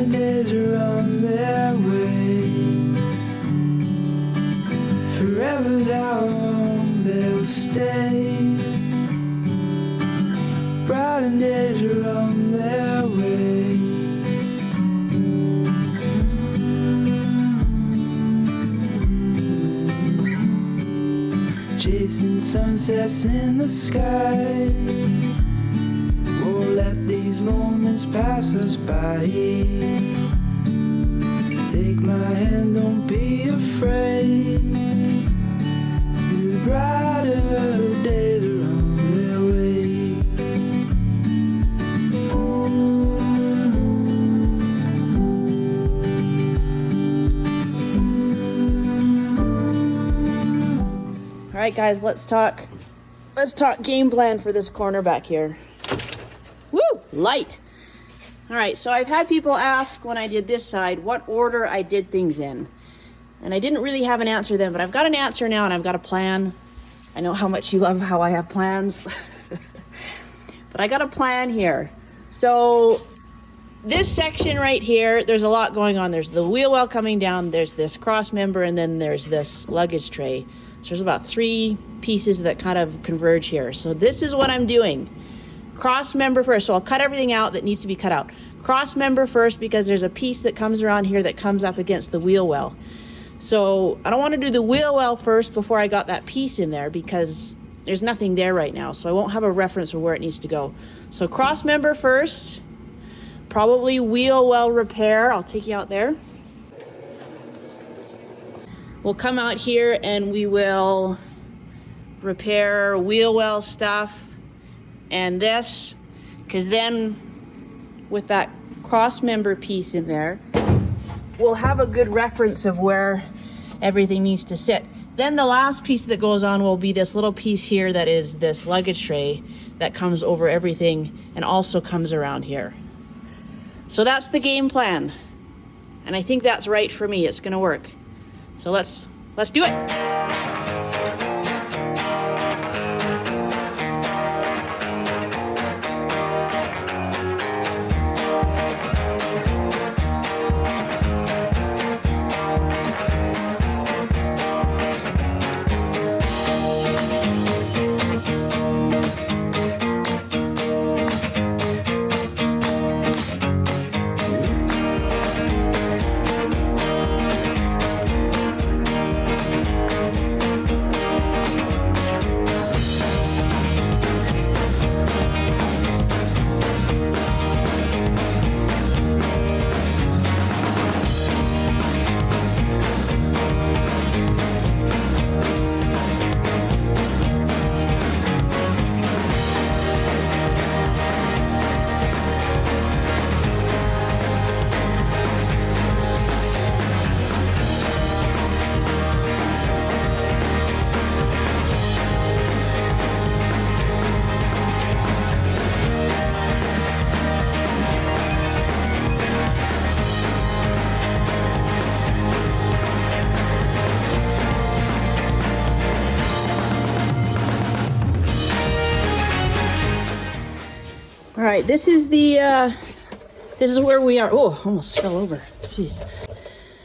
Bright days are on their way. Forever's how long they'll stay. Bright days are on their way. Chasing sunsets in the sky. Won't let these moments pass us by. Take my hand, don't be afraid. The brighter days are on their way. All right, guys, let's talk game plan for this corner back here. Woo, light. All right, so I've had people ask when I did this side what order I did things in. And I didn't really have an answer then, but I've got an answer now and I've got a plan. I know how much you love how I have plans. But I got a plan here. So this section right here, there's a lot going on. There's the wheel well coming down, there's this cross member, and then there's this luggage tray. So there's about 3 pieces that kind of converge here. So this is what I'm doing. Cross member first. So I'll cut everything out that needs to be cut out. Cross member first because there's a piece that comes around here that comes up against the wheel well. So I don't want to do the wheel well first before I got that piece in there because there's nothing there right now. So I won't have a reference for where it needs to go. So cross member first, probably wheel well repair. I'll take you out there. We'll come out here and we will repair wheel well stuff and this, because then with that cross member piece in there, we'll have a good reference of where everything needs to sit. Then the last piece that goes on will be this little piece here that is this luggage tray that comes over everything and also comes around here. So that's the game plan. And I think that's right for me. It's gonna work. So let's do it. All right, this is where we are. Oh, almost fell over. Jeez.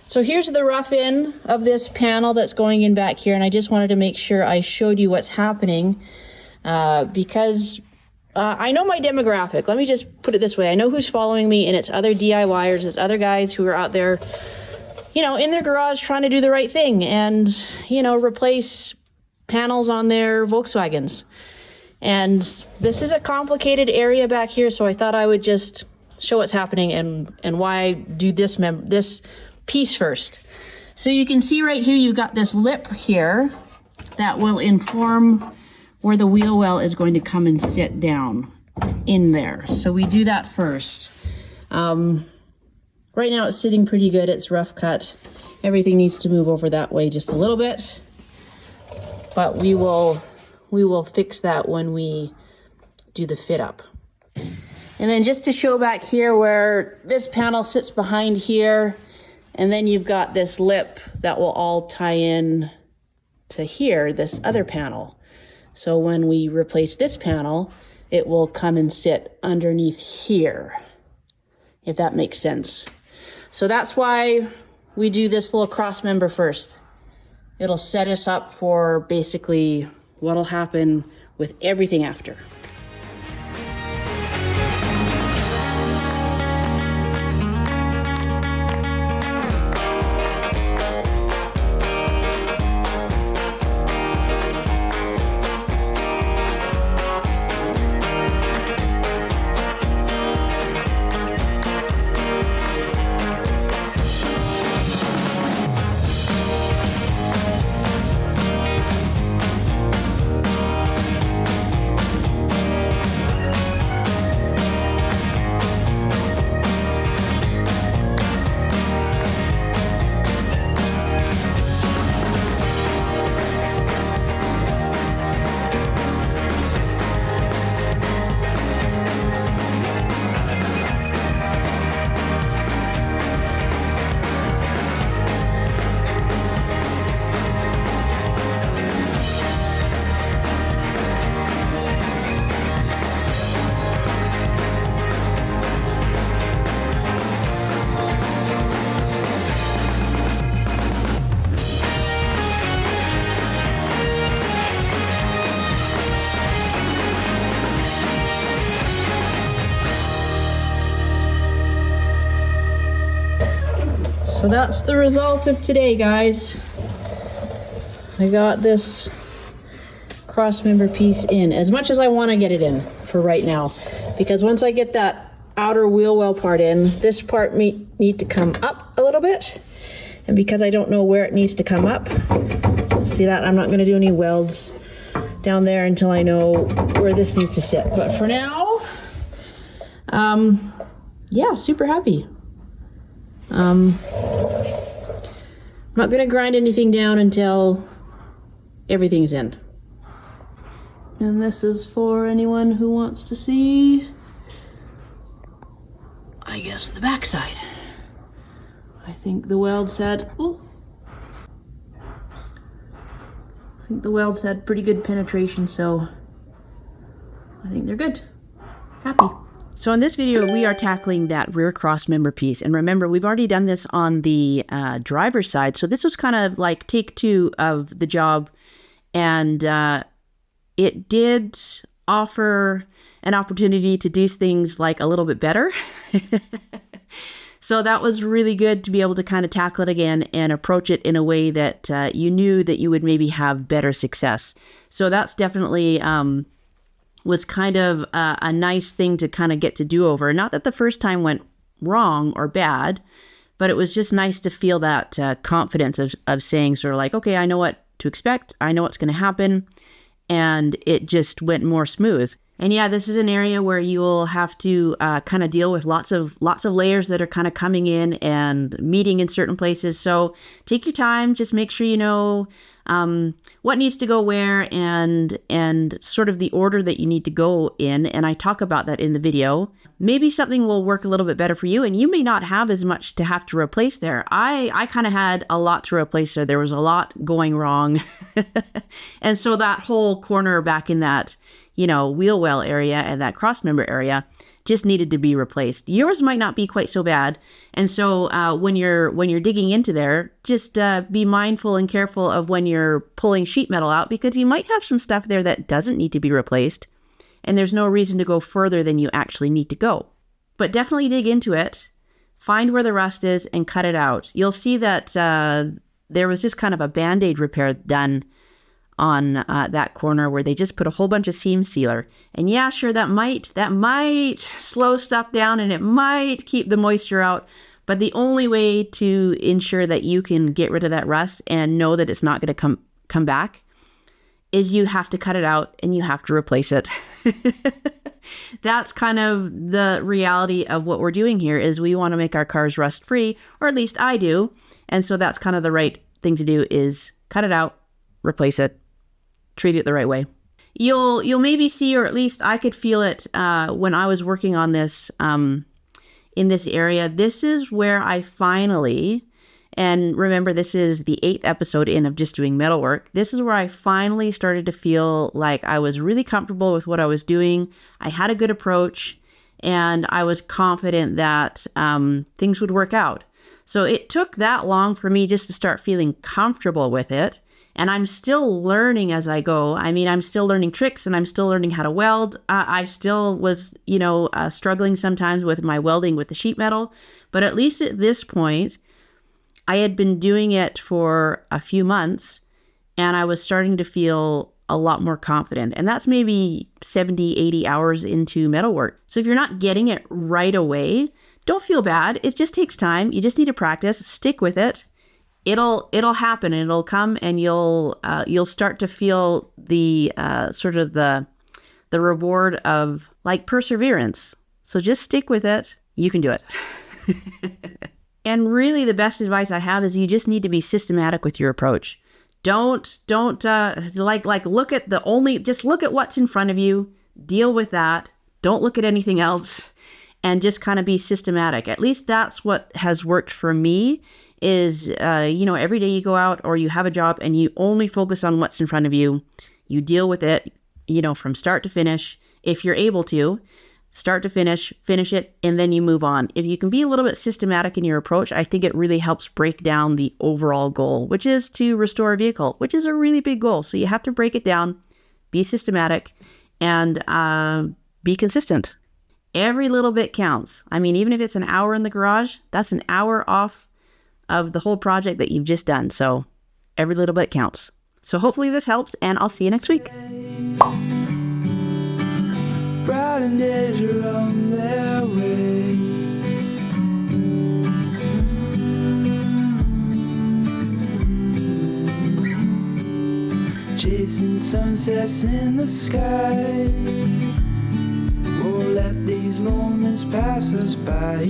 So here's the rough in of this panel that's going in back here, and I just wanted to make sure I showed you what's happening because I know my demographic. Let me just put it this way. I know who's following me, and it's other DIYers, it's other guys who are out there, you know, in their garage trying to do the right thing and, you know, replace panels on their Volkswagens. And this is a complicated area back here, so I thought I would just show what's happening and why I do this piece first. So you can see right here, you've got this lip here that will inform where the wheel well is going to come and sit down in there. So we do that first. Right now it's sitting pretty good. It's rough cut. Everything needs to move over that way just a little bit, but we will fix that when we do the fit up. And then just to show back here where this panel sits behind here, and then you've got this lip that will all tie in to here, this other panel. So when we replace this panel, it will come and sit underneath here, if that makes sense. So that's why we do this little cross member first. It'll set us up for basically what'll happen with everything after. So that's the result of today, guys. I got this cross member piece in as much as I want to get it in for right now, because once I get that outer wheel well part in, this part need to come up a little bit, and because I don't know where it needs to come up, see that I'm not going to do any welds down there until I know where this needs to sit. But for now, yeah, super happy. I'm not gonna grind anything down until everything's in. And this is for anyone who wants to see, I guess, the backside. I think the welds had, pretty good penetration, so I think they're good. Happy. So in this video, we are tackling that rear cross member piece. And remember, we've already done this on the driver's side. So this was kind of like take 2 of the job. And it did offer an opportunity to do things like a little bit better. So that was really good to be able to kind of tackle it again and approach it in a way that you knew that you would maybe have better success. So that's definitely was kind of a nice thing to kind of get to do over. Not that the first time went wrong or bad, but it was just nice to feel that confidence of saying sort of like, okay, I know what to expect. I know what's going to happen. And it just went more smooth. And yeah, this is an area where you'll have to kind of deal with lots of layers that are kind of coming in and meeting in certain places. So take your time, just make sure you know what needs to go where and sort of the order that you need to go in. And I talk about that in the video. Maybe something will work a little bit better for you, and you may not have as much to have to replace there. I kind of had a lot to replace there. There was a lot going wrong. And so that whole corner back in that, wheel well area and that cross member area just needed to be replaced. Yours might not be quite so bad. And so when you're digging into there, just be mindful and careful of when you're pulling sheet metal out, because you might have some stuff there that doesn't need to be replaced. And there's no reason to go further than you actually need to go. But definitely dig into it, find where the rust is, and cut it out. You'll see that there was just kind of a Band-Aid repair done on that corner where they just put a whole bunch of seam sealer. And yeah, sure, that might slow stuff down and it might keep the moisture out. But the only way to ensure that you can get rid of that rust and know that it's not going to come back is you have to cut it out and you have to replace it. That's kind of the reality of what we're doing here, is we want to make our cars rust free, or at least I do. And so that's kind of the right thing to do, is cut it out, replace it, treat it the right way. You'll maybe see, or at least I could feel it when I was working on this in this area. This is where I finally, and remember, this is the 8th episode in of just doing metalwork. This is where I finally started to feel like I was really comfortable with what I was doing. I had a good approach, and I was confident that things would work out. So it took that long for me just to start feeling comfortable with it. And I'm still learning as I go. I mean, I'm still learning tricks and I'm still learning how to weld. I still was, struggling sometimes with my welding with the sheet metal. But at least at this point, I had been doing it for a few months and I was starting to feel a lot more confident. And that's maybe 70, 80 hours into metalwork. So if you're not getting it right away, don't feel bad. It just takes time. You just need to practice, stick with it. It'll happen and it'll come and you'll start to feel the sort of the reward of like perseverance. So just stick with it. You can do it. And really the best advice I have is you just need to be systematic with your approach. Don't look at just look at what's in front of you, deal with that. Don't look at anything else and just kind of be systematic. At least that's what has worked for me. Is, every day you go out or you have a job and you only focus on what's in front of you. You deal with it, from start to finish. If you're able to, start to finish it, and then you move on. If you can be a little bit systematic in your approach, I think it really helps break down the overall goal, which is to restore a vehicle, which is a really big goal. So you have to break it down, be systematic, and be consistent. Every little bit counts. I mean, even if it's an hour in the garage, that's an hour off of the whole project that you've just done. So every little bit counts. So hopefully this helps, and I'll see you next week. Bright and days are on their way. Chasing sunsets in the sky. Won't let these moments pass us by.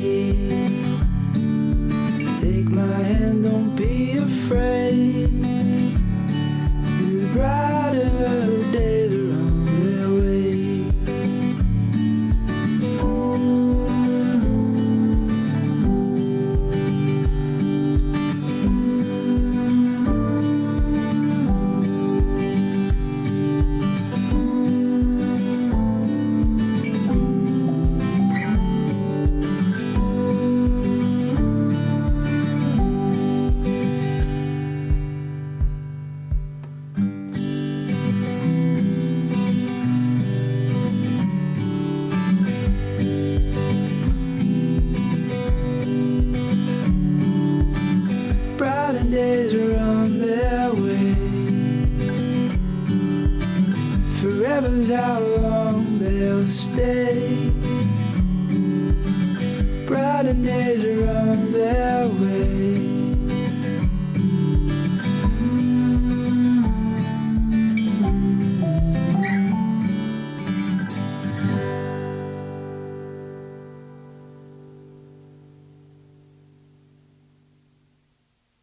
Take my hand, don't be afraid. The brighter days are on their way. Days are on their way. Forever's how long they'll stay. Brighter days are on